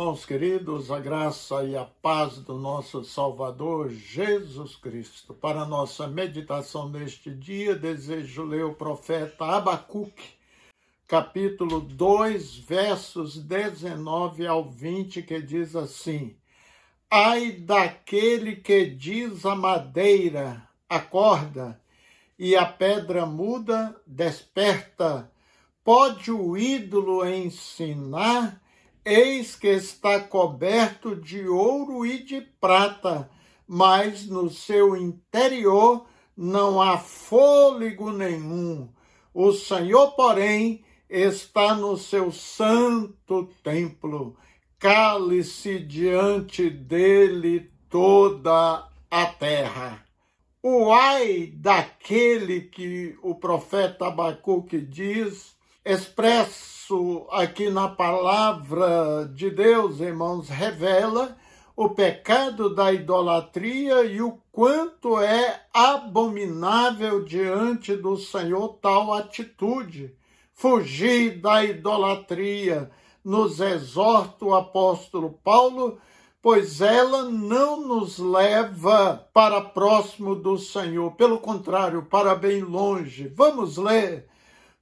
irmãos queridos, a graça e a paz do nosso Salvador Jesus Cristo. Para a nossa meditação neste dia, desejo ler o profeta Abacuque, capítulo 2, versos 19 ao 20, que diz assim: Ai daquele que diz a madeira, acorda, e a pedra muda, desperta. Pode o ídolo ensinar? Eis que está coberto de ouro e de prata, mas no seu interior não há fôlego nenhum. O Senhor, porém, está no seu santo templo. Cale-se diante dele toda a terra. O ai daquele que o profeta Abacuque diz, expresso aqui na palavra de Deus, irmãos, revela o pecado da idolatria e o quanto é abominável diante do Senhor tal atitude. Fugir da idolatria, nos exorta o apóstolo Paulo, pois ela não nos leva para próximo do Senhor, pelo contrário, para bem longe. Vamos ler.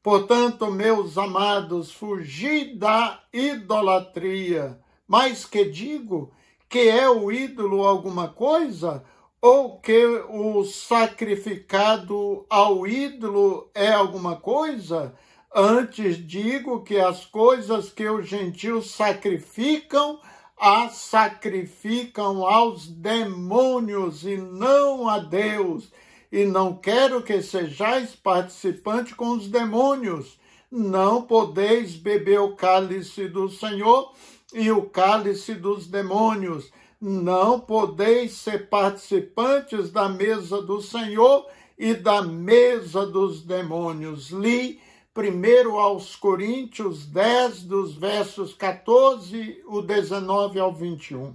Portanto, meus amados, fugi da idolatria. Mas que digo? Que é o ídolo alguma coisa? Ou que o sacrificado ao ídolo é alguma coisa? Antes digo que as coisas que os gentios sacrificam, as sacrificam aos demônios e não a Deus. E não quero que sejais participantes com os demônios. Não podeis beber o cálice do Senhor e o cálice dos demônios. Não podeis ser participantes da mesa do Senhor e da mesa dos demônios. Li 1 aos Coríntios 10, dos versos 14, o 19 ao 21.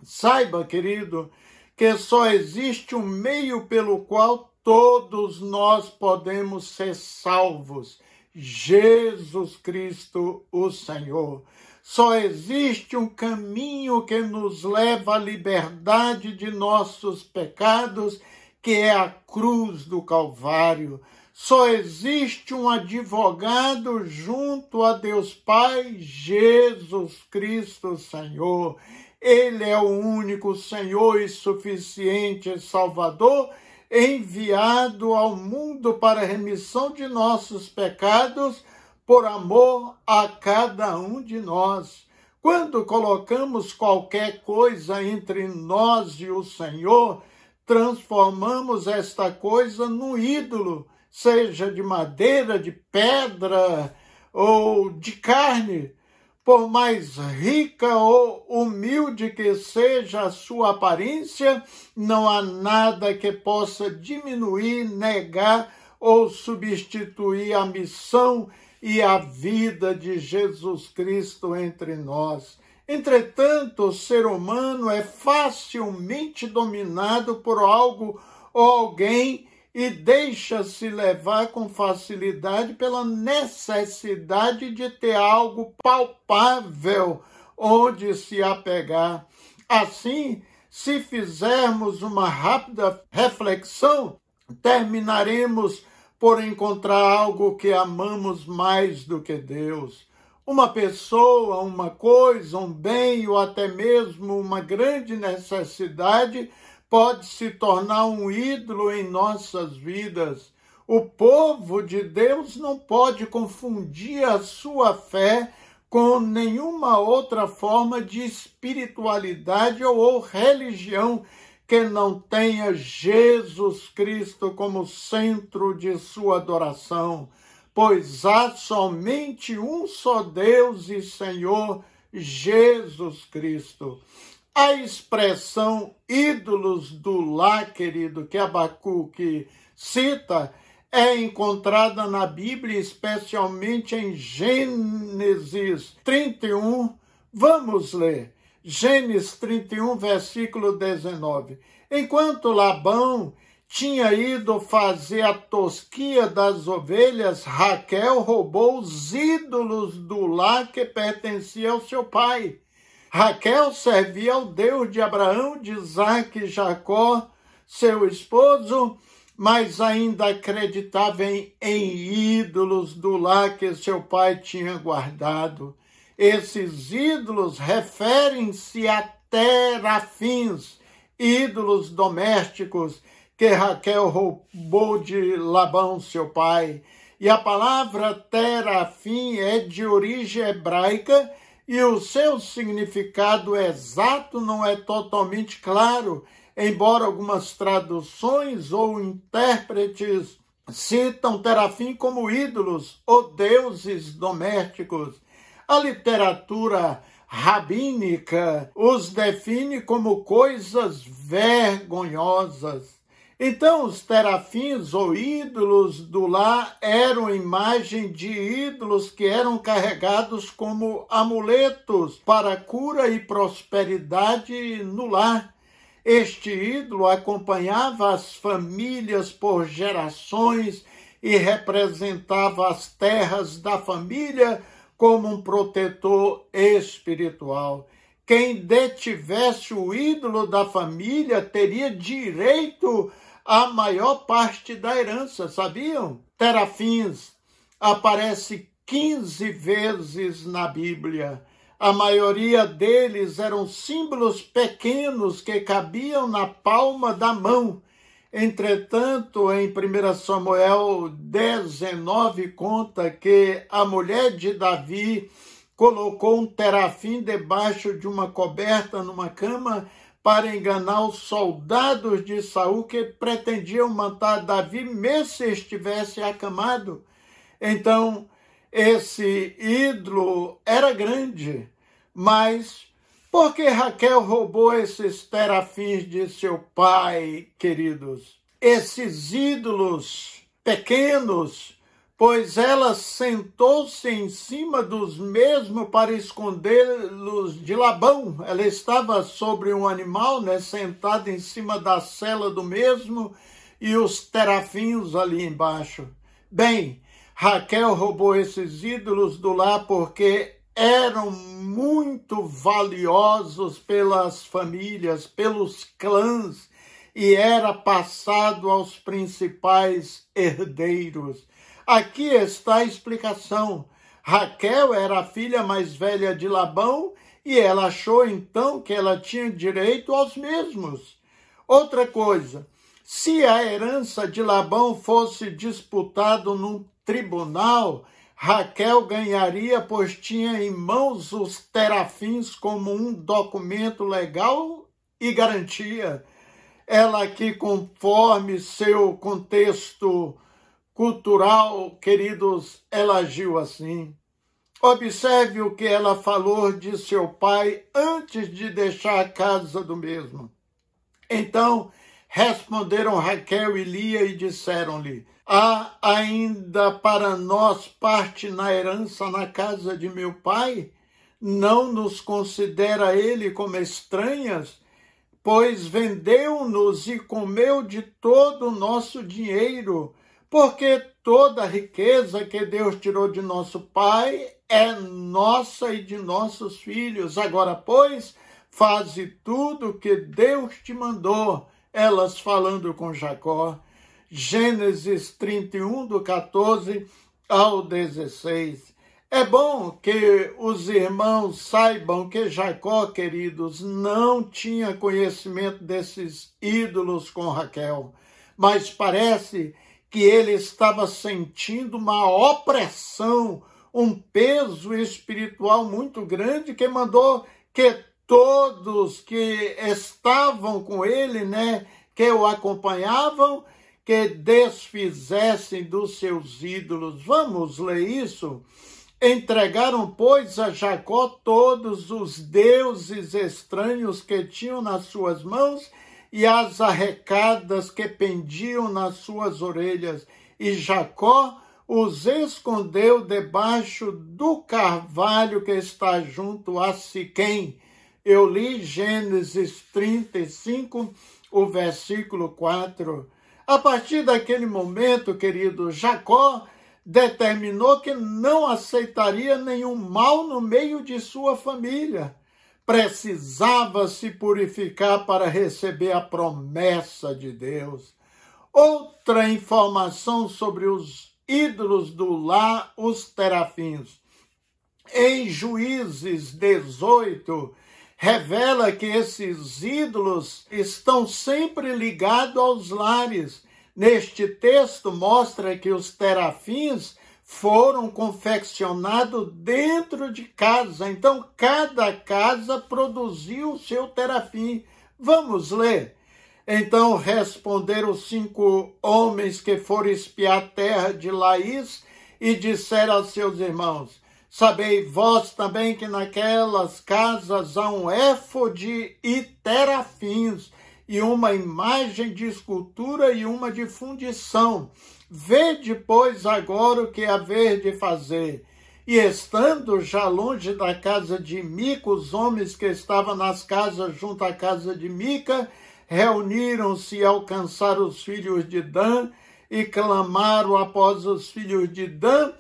Saiba, querido, que só existe um meio pelo qual todos nós podemos ser salvos: Jesus Cristo, o Senhor. Só existe um caminho que nos leva à liberdade de nossos pecados, que é a cruz do Calvário. Só existe um advogado junto a Deus Pai, Jesus Cristo, Senhor. Ele é o único Senhor e suficiente Salvador, enviado ao mundo para a remissão de nossos pecados, por amor a cada um de nós. Quando colocamos qualquer coisa entre nós e o Senhor, transformamos esta coisa num ídolo, seja de madeira, de pedra ou de carne. Por mais rica ou humilde que seja a sua aparência, não há nada que possa diminuir, negar ou substituir a missão e a vida de Jesus Cristo entre nós. Entretanto, o ser humano é facilmente dominado por algo ou alguém e deixa-se levar com facilidade pela necessidade de ter algo palpável onde se apegar. Assim, se fizermos uma rápida reflexão, terminaremos por encontrar algo que amamos mais do que Deus. Uma pessoa, uma coisa, um bem ou até mesmo uma grande necessidade pode se tornar um ídolo em nossas vidas. O povo de Deus não pode confundir a sua fé com nenhuma outra forma de espiritualidade ou religião que não tenha Jesus Cristo como centro de sua adoração, pois há somente um só Deus e Senhor, Jesus Cristo. A expressão ídolos do lar, querido, que Abacuque cita, é encontrada na Bíblia, especialmente em Gênesis 31. Vamos ler. Gênesis 31, versículo 19. Enquanto Labão tinha ido fazer a tosquia das ovelhas, Raquel roubou os ídolos do lar que pertencia ao seu pai. Raquel servia ao Deus de Abraão, de Isaque e Jacó, seu esposo, mas ainda acreditava em ídolos do lar que seu pai tinha guardado. Esses ídolos referem-se a terafins, ídolos domésticos, que Raquel roubou de Labão, seu pai. E a palavra terafim é de origem hebraica e o seu significado exato não é totalmente claro, embora algumas traduções ou intérpretes citam terafim como ídolos ou deuses domésticos. A literatura rabínica os define como coisas vergonhosas. Então, os terafins ou ídolos do lar eram imagem de ídolos que eram carregados como amuletos para cura e prosperidade no lar. Este ídolo acompanhava as famílias por gerações e representava as terras da família como um protetor espiritual. Quem detivesse o ídolo da família teria direito à maior parte da herança, sabiam? Terafins aparece 15 vezes na Bíblia. A maioria deles eram símbolos pequenos que cabiam na palma da mão. Entretanto, em 1 Samuel 19 conta que a mulher de Davi colocou um terafim debaixo de uma coberta numa cama para enganar os soldados de Saul que pretendiam matar Davi mesmo se estivesse acamado. Então, esse ídolo era grande, mas por que Raquel roubou esses terafins de seu pai, queridos? Esses ídolos pequenos, pois ela sentou-se em cima dos mesmos para escondê-los de Labão. Ela estava sobre um animal, sentada em cima da sela do mesmo, e os terafins ali embaixo. Bem, Raquel roubou esses ídolos do lar porque eram muito valiosos pelas famílias, pelos clãs, e era passado aos principais herdeiros. Aqui está a explicação. Raquel era a filha mais velha de Labão e ela achou então que ela tinha direito aos mesmos. Outra coisa, se a herança de Labão fosse disputada num tribunal, Raquel ganharia, pois tinha em mãos os terafins como um documento legal e garantia. Ela aqui, conforme seu contexto cultural, queridos, ela agiu assim. Observe o que ela falou de seu pai antes de deixar a casa do mesmo. Então responderam Raquel e Lia e disseram-lhe: há ainda para nós parte na herança na casa de meu pai? Não nos considera ele como estranhas? Pois vendeu-nos e comeu de todo o nosso dinheiro, porque toda a riqueza que Deus tirou de nosso pai é nossa e de nossos filhos. Agora, pois, faze tudo o que Deus te mandou. Elas falando com Jacó. Gênesis 31, do 14 ao 16. É bom que os irmãos saibam que Jacó, queridos, não tinha conhecimento desses ídolos com Raquel, mas parece que ele estava sentindo uma opressão, um peso espiritual muito grande, que mandou que todos que estavam com ele, que o acompanhavam, que desfizessem dos seus ídolos. Vamos ler isso? Entregaram, pois, a Jacó todos os deuses estranhos que tinham nas suas mãos e as arrecadas que pendiam nas suas orelhas. E Jacó os escondeu debaixo do carvalho que está junto a Siquém. Eu li Gênesis 35, o versículo 4. A partir daquele momento, querido, Jacó determinou que não aceitaria nenhum mal no meio de sua família. precisava se purificar para receber a promessa de Deus. Outra informação sobre os ídolos do lar, os terafins. Em Juízes 18, revela que esses ídolos estão sempre ligados aos lares. Neste texto mostra que os terafins foram confeccionados dentro de casa. Então, cada casa produziu o seu terafim. Vamos ler. Então responderam os 5 homens que foram espiar a terra de Laís e disseram aos seus irmãos: sabei vós também que naquelas casas há um éfode e terafins, e uma imagem de escultura e uma de fundição. Vede, pois, agora o que haver de fazer. E estando já longe da casa de Mica, os homens que estavam nas casas junto à casa de Mica, reuniram-se e alcançaram os filhos de Dan, e clamaram após os filhos de Dan,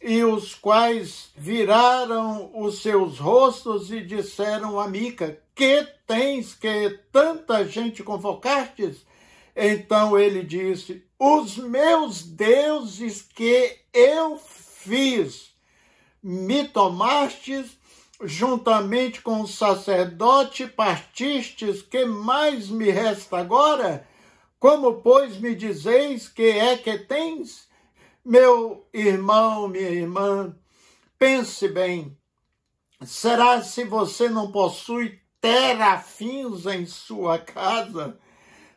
e os quais viraram os seus rostos e disseram a Mica: que tens que tanta gente convocastes? Então ele disse: os meus deuses que eu fiz, me tomastes, juntamente com o sacerdote partistes, que mais me resta agora? Como, pois, me dizeis que é que tens? Meu irmão, minha irmã, pense bem, será se você não possui terafins em sua casa?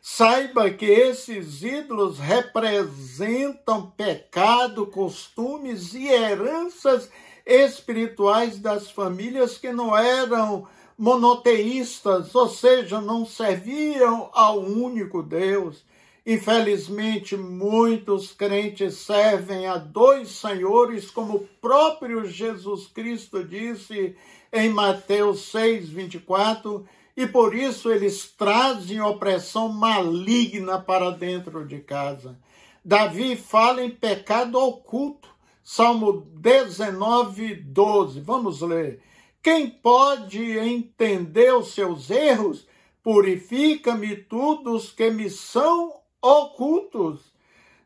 Saiba que esses ídolos representam pecado, costumes e heranças espirituais das famílias que não eram monoteístas, ou seja, não serviam ao único Deus. Infelizmente, muitos crentes servem a 2 senhores, como o próprio Jesus Cristo disse em Mateus 6:24, e por isso eles trazem opressão maligna para dentro de casa. Davi fala em pecado oculto, Salmo 19:12. Vamos ler. Quem pode entender os seus erros? Purifica-me tu dos que me são ocultos.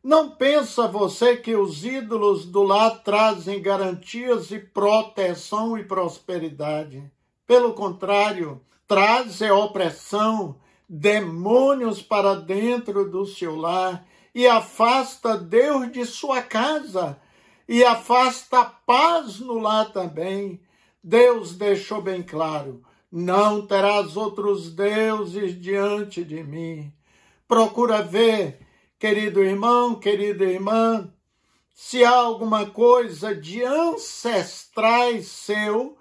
Não pensa você que os ídolos do lar trazem garantias e proteção e prosperidade. Pelo contrário, trazem opressão, demônios para dentro do seu lar e afasta Deus de sua casa e afasta a paz no lar também. Deus deixou bem claro: não terás outros deuses diante de mim. Procura ver, querido irmão, querida irmã, se há alguma coisa de ancestrais seu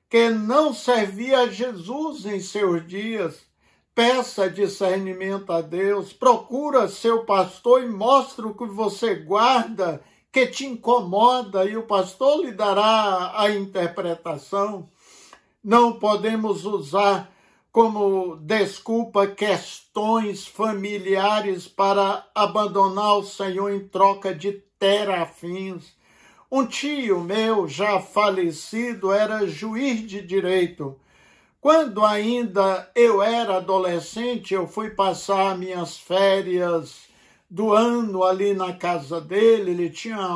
que não servia a Jesus em seus dias. Peça discernimento a Deus, procura seu pastor e mostre o que você guarda, que te incomoda, e o pastor lhe dará a interpretação. Não podemos usar como desculpa questões familiares para abandonar o Senhor em troca de terafins. Um tio meu, já falecido, era juiz de direito. Quando ainda eu era adolescente, eu fui passar minhas férias do ano ali na casa dele. Ele tinha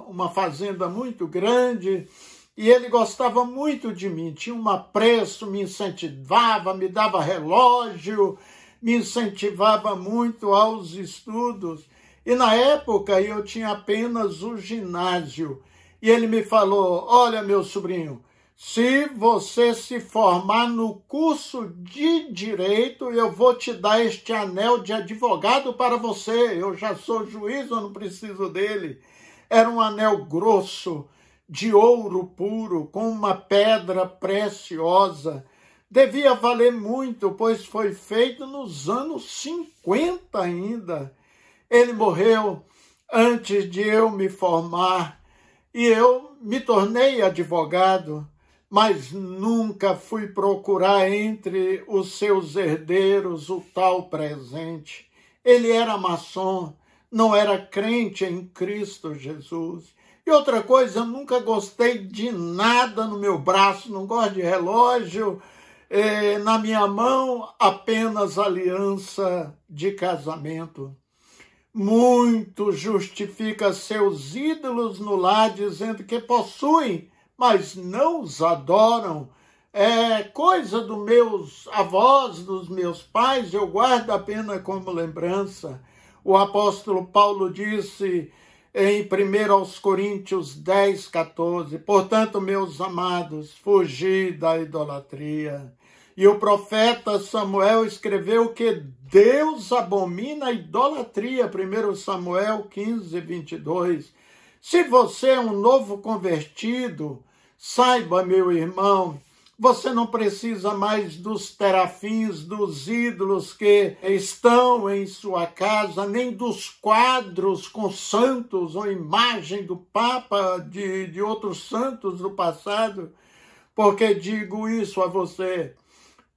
uma fazenda muito grande e ele gostava muito de mim. Tinha um apreço, me incentivava, me dava relógio, me incentivava muito aos estudos. E na época eu tinha apenas o ginásio. E ele me falou: olha, meu sobrinho, se você se formar no curso de Direito, eu vou te dar este anel de advogado para você. Eu já sou juiz, eu não preciso dele. Era um anel grosso, de ouro puro, com uma pedra preciosa. Devia valer muito, pois foi feito nos anos 50 ainda. Ele morreu antes de eu me formar e eu me tornei advogado, mas nunca fui procurar entre os seus herdeiros o tal presente. Ele era maçom, não era crente em Cristo Jesus. E outra coisa, eu nunca gostei de nada no meu braço, não gosto de relógio, na minha mão apenas aliança de casamento. Muito justifica seus ídolos no lar, dizendo que possuem, mas não os adoram. É coisa dos meus avós, dos meus pais, eu guardo apenas como lembrança. O apóstolo Paulo disse em 1 Coríntios 10, 14, portanto, meus amados, fugi da idolatria. E o profeta Samuel escreveu que Deus abomina a idolatria, 1 Samuel 15, 22. Se você é um novo convertido, saiba, meu irmão, você não precisa mais dos terafins, dos ídolos que estão em sua casa, nem dos quadros com santos ou imagem do Papa, de outros santos do passado. Porque digo isso a você?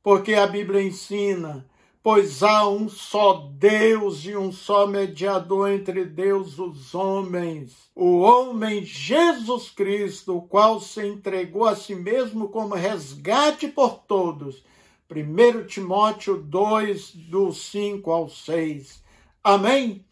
Porque a Bíblia ensina, pois há um só Deus e um só mediador entre Deus e os homens, o homem Jesus Cristo, o qual se entregou a si mesmo como resgate por todos. 1 Timóteo 2, do 5 ao 6. Amém?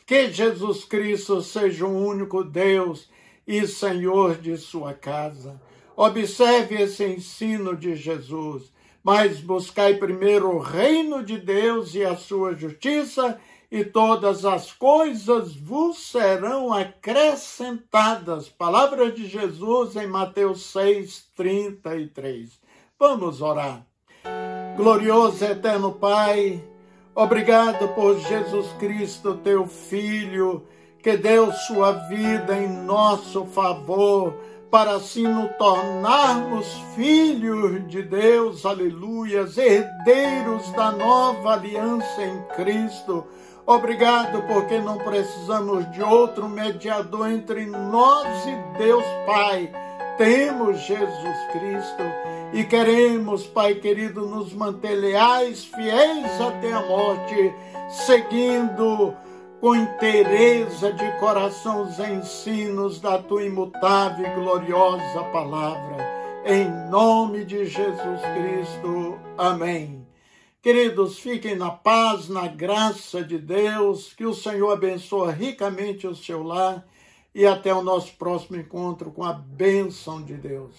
Que Jesus Cristo seja o único Deus e Senhor de sua casa. Observe esse ensino de Jesus. Mas buscai primeiro o reino de Deus e a sua justiça, e todas as coisas vos serão acrescentadas. Palavra de Jesus em Mateus 6, 33. Vamos orar. Glorioso eterno Pai, obrigado por Jesus Cristo, teu Filho, que deu sua vida em nosso favor, para assim nos tornarmos filhos de Deus, aleluias, herdeiros da nova aliança em Cristo. Obrigado porque não precisamos de outro mediador entre nós e Deus Pai. Temos Jesus Cristo e queremos, Pai querido, nos manter leais, fiéis até a morte, seguindo com inteireza de coração os ensinos da tua imutável e gloriosa palavra. Em nome de Jesus Cristo. Amém. Queridos, fiquem na paz, na graça de Deus, que o Senhor abençoe ricamente o seu lar e até o nosso próximo encontro com a bênção de Deus.